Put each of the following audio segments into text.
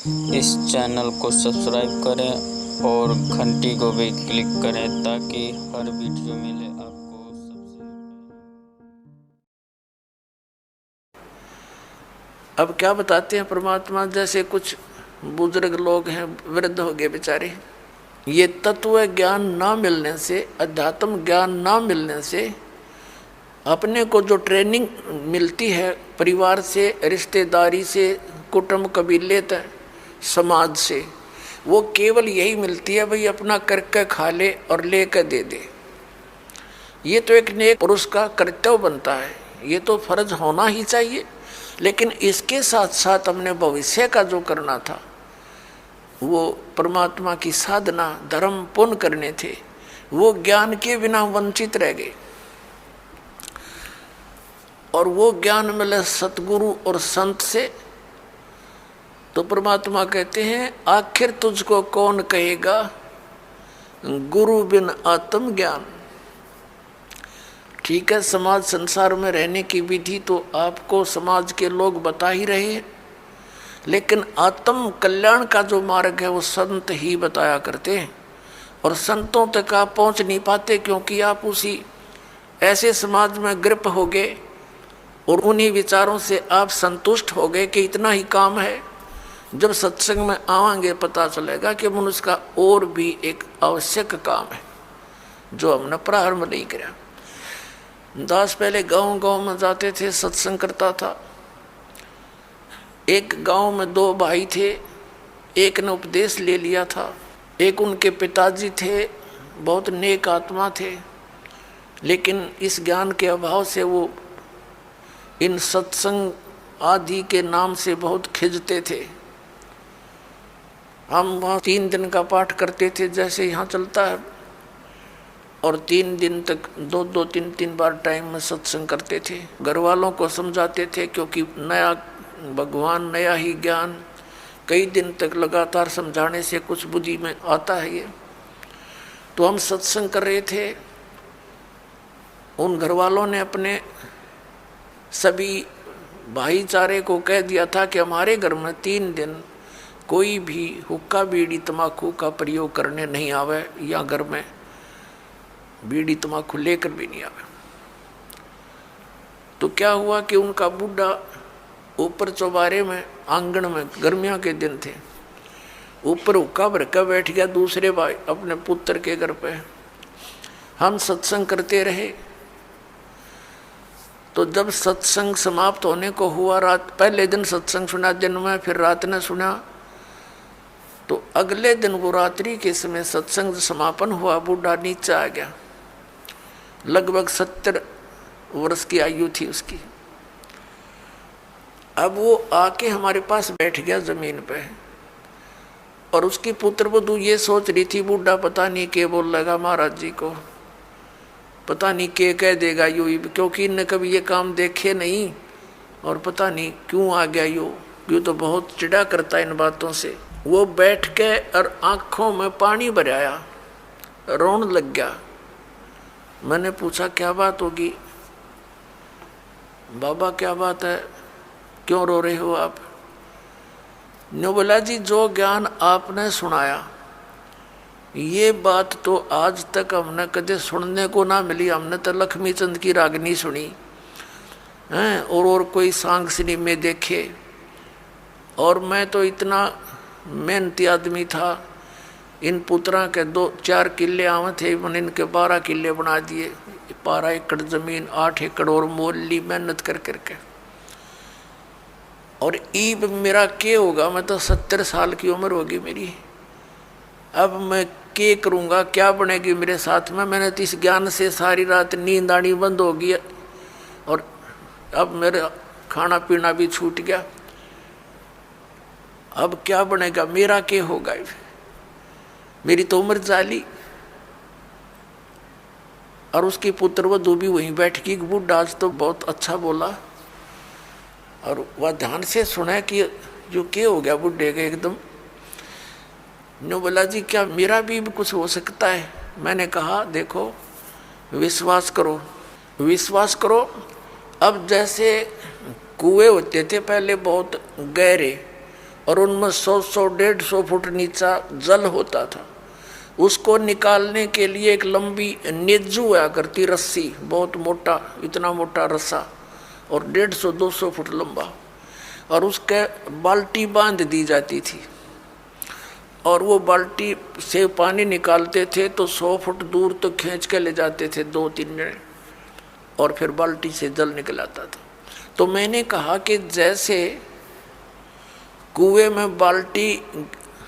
इस चैनल को सब्सक्राइब करें और घंटी को भी क्लिक करें ताकि हर वीडियो मिले आपको सबसे पहले। अब क्या बताते हैं परमात्मा, जैसे कुछ बुजुर्ग लोग हैं, वृद्ध हो गए बेचारे, ये तत्व ज्ञान ना मिलने से, अध्यात्म ज्ञान ना मिलने से अपने को जो ट्रेनिंग मिलती है परिवार से, रिश्तेदारी से, कुटुंब कबीले तक, समाज से, वो केवल यही मिलती है भाई अपना करके खा ले और लेकर दे दे। ये तो एक नेक पुरुष का कर्तव्य बनता है, ये तो फर्ज होना ही चाहिए। लेकिन इसके साथ साथ हमने भविष्य का जो करना था, वो परमात्मा की साधना, धर्म, पुण्य करने थे, वो ज्ञान के बिना वंचित रह गए। और वो ज्ञान मिले सतगुरु और संत से, तो परमात्मा कहते हैं आखिर तुझको कौन कहेगा गुरु बिन आत्म ज्ञान। ठीक है, समाज संसार में रहने की विधि तो आपको समाज के लोग बता ही रहे हैं, लेकिन आत्म कल्याण का जो मार्ग है वो संत ही बताया करते हैं। और संतों तक आप पहुंच नहीं पाते क्योंकि आप उसी ऐसे समाज में ग्रप हो गए और उन्हीं विचारों से आप संतुष्ट हो गए कि इतना ही काम है। जब सत्संग में आवांगे पता चलेगा कि मनुष्य का और भी एक आवश्यक काम है जो हमने प्रारंभ नहीं किया। दास पहले गांव गांव में जाते थे, सत्संग करता था। एक गांव में दो भाई थे, एक ने उपदेश ले लिया था, एक उनके पिताजी थे, बहुत नेक आत्मा थे, लेकिन इस ज्ञान के अभाव से वो इन सत्संग आदि के नाम से बहुत खिंचते थे। हम वहाँ 3 दिन का पाठ करते थे जैसे यहाँ चलता है, और 3 दिन तक 2-2, 3-3 बार टाइम में सत्संग करते थे। घर वालों को समझाते थे क्योंकि नया भगवान, नया ही ज्ञान, कई दिन तक लगातार समझाने से कुछ बुद्धि में आता है ये। तो हम सत्संग कर रहे थे, उन घर वालों ने अपने सभी भाईचारे को कह दिया था कि हमारे घर में 3 दिन कोई भी हुक्का बीड़ी तम्बाकू का प्रयोग करने नहीं आवे, या घर में बीड़ी तम्बाकू लेकर भी नहीं आवे। तो क्या हुआ कि उनका बूढ़ा ऊपर चौबारे में, आंगन में, गर्मियों के दिन थे, ऊपर हुक्का भर कर बैठ गया दूसरे भाई अपने पुत्र के घर पे। हम सत्संग करते रहे। तो जब सत्संग समाप्त होने को हुआ, रात, पहले दिन सत्संग सुना दिन में, फिर रात ने सुना, तो अगले दिन वो रात्रि के समय सत्संग समापन हुआ, बूढ़ा नीचे आ गया। लगभग 70 वर्ष की आयु थी उसकी। अब वो आके हमारे पास बैठ गया जमीन पे, और उसकी पुत्र वधू ये सोच रही थी बूढ़ा पता नहीं क्या बोल लगा महाराज जी को, पता नहीं क्या कह देगा यू, क्योंकि इनने कभी ये काम देखे नहीं, और पता नहीं क्यों आ गया यू तो बहुत चिढ़ा करता है इन बातों से। वो बैठ के और आंखों में पानी भराया, रोने लग गया। मैंने पूछा क्या बात होगी बाबा, क्या बात है, क्यों रो रहे हो आप? ने बोला जी जो ज्ञान आपने सुनाया, ये बात तो आज तक हमने कदे सुनने को ना मिली। हमने तो लक्ष्मी चंद की रागनी सुनी हैं, और कोई सांग सिनेमे देखे, और मैं तो इतना मेहनती आदमी था, इन पुत्रा के 2-4 किले आवे थे, मैंने इनके 12 किले बना दिए। 12 एकड़ जमीन, 8 एकड़ और मोल ली मेहनत कर करके। और ईब मेरा क्या होगा, मैं तो 70 साल की उम्र होगी मेरी, अब मैं क्या करूँगा, क्या बनेगी मेरे साथ में? मैंने तो इस ज्ञान से सारी रात नींद आनी बंद हो गई, और अब मेरा खाना पीना भी छूट गया। अब क्या बनेगा, मेरा क्या होगा? मेरी तो उम्र जाली। और उसकी पुत्र वधू भी वहीं बैठ गई। बूढ़ा आज तो बहुत अच्छा बोला, और वह ध्यान से सुना कि जो क्या हो गया बुढ़े का एकदम। ने बोला जी क्या मेरा भी कुछ हो सकता है? मैंने कहा देखो विश्वास करो, विश्वास करो। अब जैसे कुएं होते थे पहले बहुत गहरे, और उनमें 100-150 फुट नीचा जल होता था। उसको निकालने के लिए एक लंबी नेजू हुआ करती रस्सी, बहुत मोटा, इतना मोटा रस्सा और 150-200 फुट लंबा, और उसके बाल्टी बांध दी जाती थी और वो बाल्टी से पानी निकालते थे तो 100 फुट दूर तो खींच के ले जाते थे 2-3 जने, और फिर बाल्टी से जल निकल आता था। तो मैंने कहा कि जैसे कुएं में बाल्टी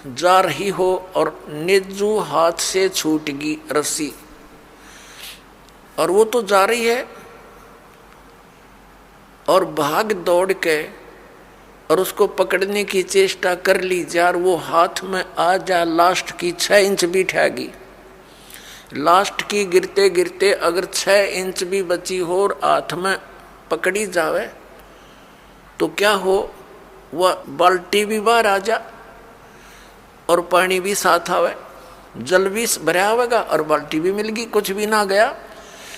जा रही हो और नेजू हाथ से छूट गई रस्सी, और वो तो जा रही है और भाग दौड़ के और उसको पकड़ने की चेष्टा कर ली यार, वो हाथ में आ जा, लास्ट की 6 इंच भी ठहगी, लास्ट की गिरते गिरते अगर 6 इंच भी बची हो और हाथ में पकड़ी जावे तो क्या हो, वह बाल्टी भी बाहर आ जा और पानी भी साथ आवे, जल भी भरा आवेगा और बाल्टी भी मिल गई, कुछ भी ना गया।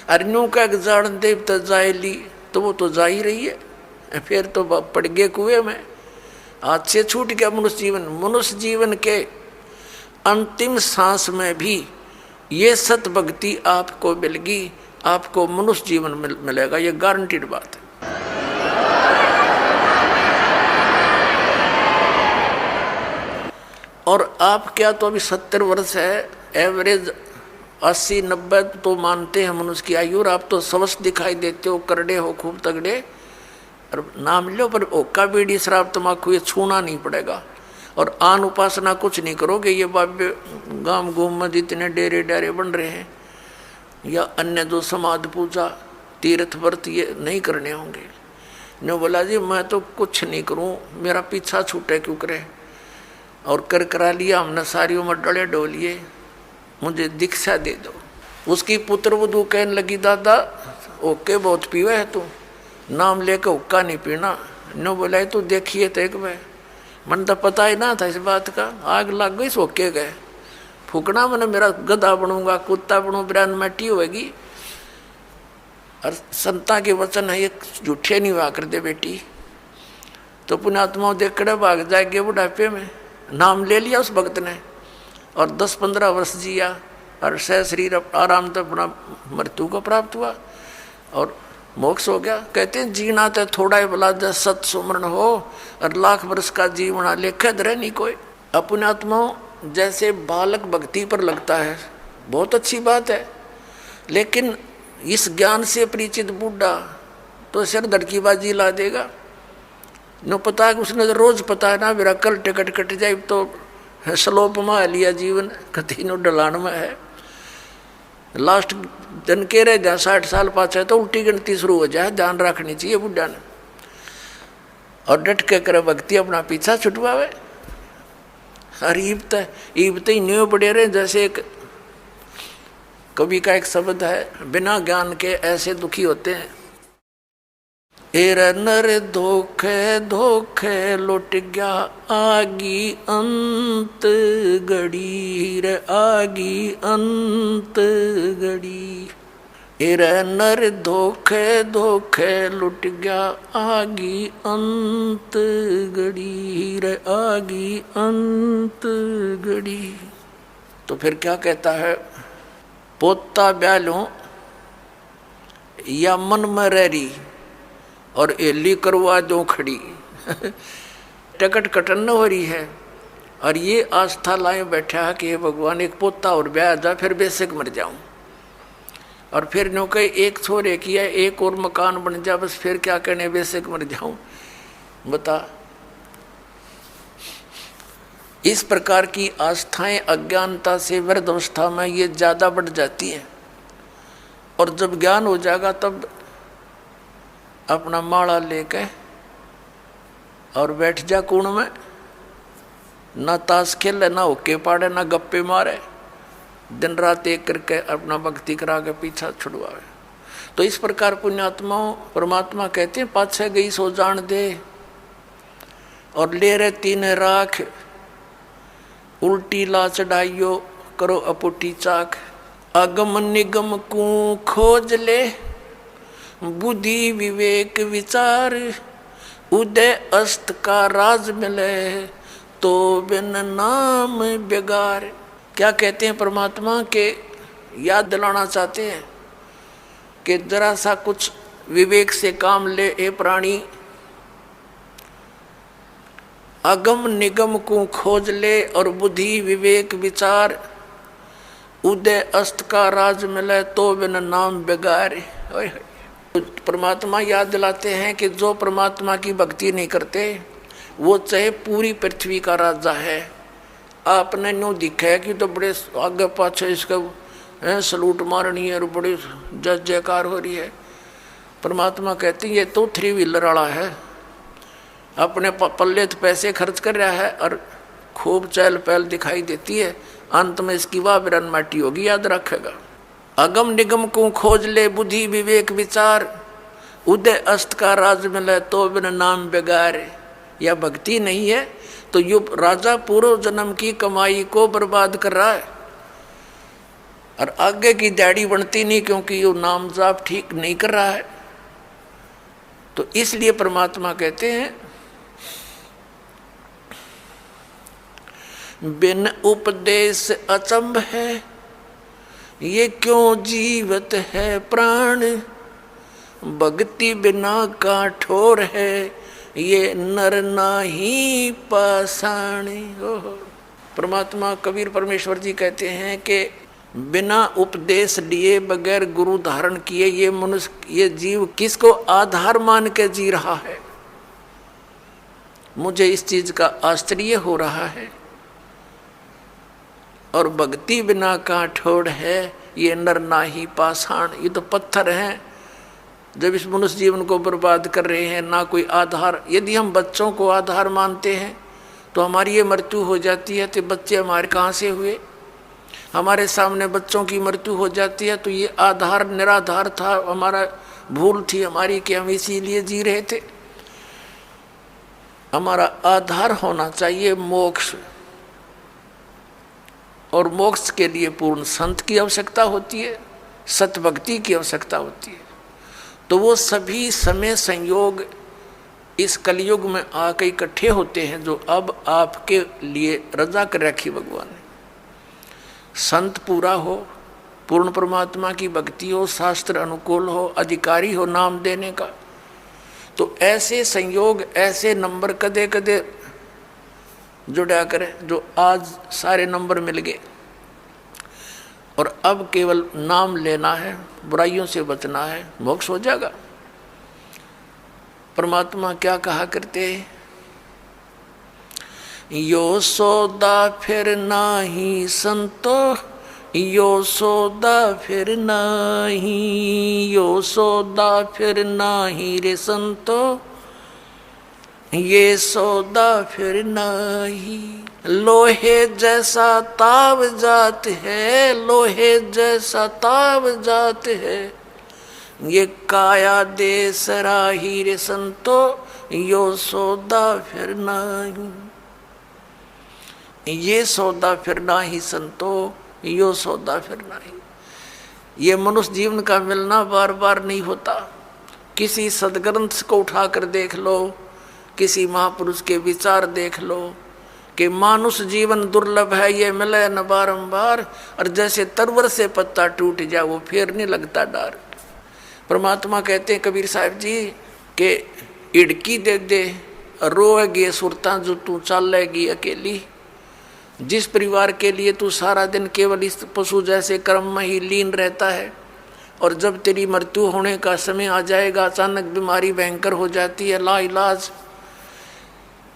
अरनू का जान देव तो जाए ली, तो वो तो जा ही रही है, फिर तो पड़ गए कुएं में, हाथ से छूट गया मनुष्य जीवन। मनुष्य जीवन के अंतिम सांस में भी ये सत भक्ति आपको मिलेगी, आपको मनुष्य जीवन मिलेगा, ये गारंटीड बात है। और आप क्या तो अभी 70 वर्ष है, एवरेज 80-90 तो मानते हैं मनुष्य की आयु, और आप तो स्वस्थ दिखाई देते हो, करड़े हो, खूब तगड़े, और नाम लो पर ओका बीड़ी शराब तम्बाकू ये छूना नहीं पड़ेगा। और आन उपासना कुछ नहीं करोगे, ये बाबे गांव गुम में जितने डेरे डेरे बन रहे हैं या अन्य जो समाध पूजा तीर्थ व्रत ये नहीं करने होंगे। ने बोला जी मैं तो कुछ नहीं करूं, मेरा पीछा छूटे क्यों करे, और कर करा लिया हमने, सारी उम्र डले डोलिए, मुझे दीक्षा दे दो। उसकी पुत्र वधू कहने लगी दादा ओके बहुत पीवे है तू, नाम लेकर हुक्का नहीं पीना। नो बोला तो देखिए तो एक बार, मन तो पता ही ना था इस बात का, आग लग गई सोके गए, फूकना मैंने मेरा गधा बनूंगा, कुत्ता बनूँ, बिरान मैटी होगी। और संता के वचन है ये झूठे नहीं हुआ कर दे बेटी, तो पुण्यात्मा देख कर भाग जाएंगे बुढ़ापे में। नाम ले लिया उस भक्त ने और 10-15 वर्ष जिया और सह शरीर आराम तक अपना मृत्यु को प्राप्त हुआ और मोक्ष हो गया। कहते हैं जीना तो थोड़ा ही भला जब सत सुमरण हो और लाख वर्ष का जीवना लेखे धरे नहीं कोई। अपने आत्माओं जैसे बालक भक्ति पर लगता है बहुत अच्छी बात है, लेकिन इस ज्ञान से परिचित बूढ़ा तो सिर धड़कीबाजी ला देगा। न पता है उसने तो रोज पता है ना मेरा कल टिकट कट जाए तो स्लोप में लिया जीवन कति नो ढलान में है, लास्ट दिन के रह जा 60 साल पाछे तो उल्टी गिनती शुरू हो जाए। ध्यान रखनी चाहिए बुढ़ा ने, और डट के करे भक्ति अपना पीछा छुटवावे। और ईबत ही न्यू बड़े रहे। जैसे एक कवि का एक शब्द है, बिना ज्ञान के ऐसे दुखी होते हैं। एर नर धोखे धोखे लुट गया आगी अंत गड़ी रे आगी अंत गड़ी। एर नर धोखे धोखे लुट गया आगी अंत गड़ी रे आगी अंत गड़ी। तो फिर क्या कहता है, पोता ब्यालों या मन में रही और एली करवा दो खड़ी टिकट कटन न हो रही है और ये आस्था लाए बैठा है कि हे भगवान एक पोता और ब्याह जा फिर बेशक मर जाऊं, और फिर नो कहे एक छोरे किया एक और मकान बन जा बस फिर क्या कहने बेशक मर जाऊं। बता, इस प्रकार की आस्थाएं अज्ञानता से वृद्ध अवस्था में ये ज़्यादा बढ़ जाती है, और जब ज्ञान हो जाएगा तब अपना माला लेके और बैठ जा कुण में, ना ताश खेले ना होके पाड़े ना गप्पे मारे, दिन रात एक करके अपना भक्ति करा के पीछा छुड़वावे। तो इस प्रकार पुण्यात्माओं परमात्मा कहते हैं पाछे गई सो जान दे और ले रहे तीन राख, उल्टी ला चढ़ाइयो करो अपुटी चाक। अगम निगम को खोज ले बुद्धि विवेक विचार, उदय अस्त का राज मिले तो बिन नाम बेगार। क्या कहते हैं परमात्मा के याद दिलाना चाहते हैं कि जरा सा कुछ विवेक से काम ले ए प्राणी, अगम निगम को खोज ले और बुद्धि विवेक विचार, उदय अस्त का राज मिले तो बिन नाम बेगार। परमात्मा याद दिलाते हैं कि जो परमात्मा की भक्ति नहीं करते वो चाहे पूरी पृथ्वी का राजा है, आपने न्यू दिखा है कि तो बड़े आगे पाछे इसका सलूट मारनी है और बड़ी जय जयकार हो रही है। परमात्मा कहते हैं ये तो 3 व्हीलर वाला है, अपने पल्ले तो पैसे खर्च कर रहा है और खूब चहल पहल दिखाई देती है, अंत में इसकी वाह बिरन माटी होगी, याद रखेगा। अगम निगम को खोज ले बुद्धि विवेक विचार, उदय अस्त का राज मिले तो बिन नाम बेगार। या भक्ति नहीं है तो यो राजा पूर्व जन्म की कमाई को बर्बाद कर रहा है और आगे की दाढ़ी बनती नहीं, क्योंकि यो नाम जाप ठीक नहीं कर रहा है। तो इसलिए परमात्मा कहते हैं बिन उपदेश अचंभ है, ये क्यों जीवत है प्राण, भक्ति बिना का ठोर है, ये नर नाही पाषाण। परमात्मा कबीर परमेश्वर जी कहते हैं कि बिना उपदेश लिए बगैर गुरु धारण किए ये मनुष्य ये जीव किसको आधार मान के जी रहा है। मुझे इस चीज का आश्चर्य हो रहा है। और भक्ति बिना का ठोड़ है, ये नर नाही पाषाण। ये तो पत्थर हैं जब इस मनुष्य जीवन को बर्बाद कर रहे हैं, ना कोई आधार। यदि हम बच्चों को आधार मानते हैं तो हमारी ये मृत्यु हो जाती है, तो बच्चे हमारे कहाँ से हुए। हमारे सामने बच्चों की मृत्यु हो जाती है तो ये आधार निराधार था, हमारा भूल थी हमारी कि हम इसीलिए जी रहे थे। हमारा आधार होना चाहिए मोक्ष, और मोक्ष के लिए पूर्ण संत की आवश्यकता होती है, सतभक्ति की आवश्यकता होती है। तो वो सभी समय संयोग इस कलयुग में आकर इकट्ठे होते हैं जो अब आपके लिए रजा कर रखी भगवान ने। संत पूरा हो, पूर्ण परमात्मा की भक्ति हो, शास्त्र अनुकूल हो, अधिकारी हो नाम देने का, तो ऐसे संयोग ऐसे नंबर कदे कदे जुड़ा करे जो आज सारे नंबर मिल गए। और अब केवल नाम लेना है, बुराइयों से बचना है, मोक्ष हो जाएगा। परमात्मा क्या कहा करते हैं, यो सौदा फिर नाही संतो, यो सौदा फिर नाही, यो सौदा फिर नाही रे संतो, ये सौदा फिर नहीं। लोहे जैसा ताव जात है, लोहे जैसा ताव जात है, ये काया दे सराही रे संतो, यो सौदा फिर नहीं। ये सौदा फिर नहीं संतो, यो सौदा फिर नहीं। ये मनुष्य जीवन का मिलना बार बार नहीं होता। किसी सदग्रंथ को उठाकर देख लो, किसी महापुरुष के विचार देख लो कि मानुष जीवन दुर्लभ है, ये मिले न बारंबार, और जैसे तरवर से पत्ता टूट जाए वो फिर नहीं लगता डार। परमात्मा कहते हैं कबीर साहब जी के इड़की दे दे रोएगी सुरता जो तू चलेगी अकेली। जिस परिवार के लिए तू सारा दिन केवल इस पशु जैसे कर्म में ही लीन रहता है, और जब तेरी मृत्यु होने का समय आ जाएगा, अचानक बीमारी भयंकर हो जाती है लाइलाज,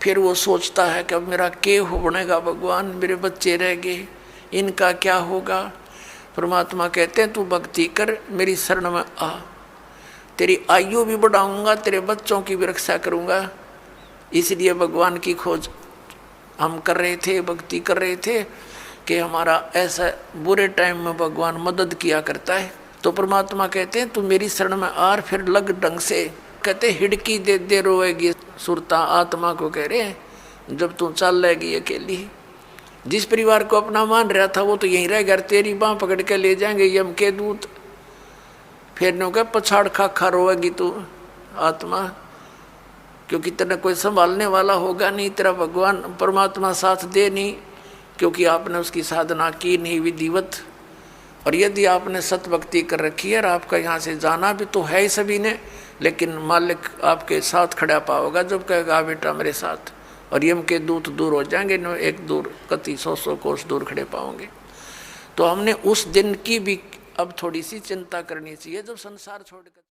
फिर वो सोचता है कि अब मेरा क्या होनेगा भगवान, मेरे बच्चे रह गए, इनका क्या होगा। परमात्मा कहते हैं तू भक्ति कर, मेरी शरण में आ, तेरी आयु भी बढ़ाऊंगा, तेरे बच्चों की भी रक्षा करूंगा। इसलिए भगवान की खोज हम कर रहे थे, भक्ति कर रहे थे कि हमारा ऐसा बुरे टाइम में भगवान मदद किया करता है। तो परमात्मा कहते हैं तू मेरी शरण में आ, फिर लग ढंग से। कहते हिड़की दे दे रोएगी सुरता, आत्मा को कह रहे हैं जब तू चल रहेगी अकेली। जिस परिवार को अपना मान रहा था वो तो यहीं रह गया, तेरी बाँह पकड़ के ले जाएंगे यम के दूत। फिर नो क्या पछाड़ खा खा रोएगी तू आत्मा, क्योंकि तेरा कोई संभालने वाला होगा नहीं, तेरा भगवान परमात्मा साथ दे नहीं, क्योंकि आपने उसकी साधना की नहीं विधिवत। और यदि आपने सत भक्ति कर रखी है और आपका यहाँ से जाना भी तो है ही सभी ने, लेकिन मालिक आपके साथ खड़ा पाओगा जब कहेगा बेटा मेरे साथ, और यम के दूत दूर हो जाएंगे, न एक दूर कति 100 कोस दूर खड़े पाओगे। तो हमने उस दिन की भी अब थोड़ी सी चिंता करनी चाहिए जब संसार छोड़कर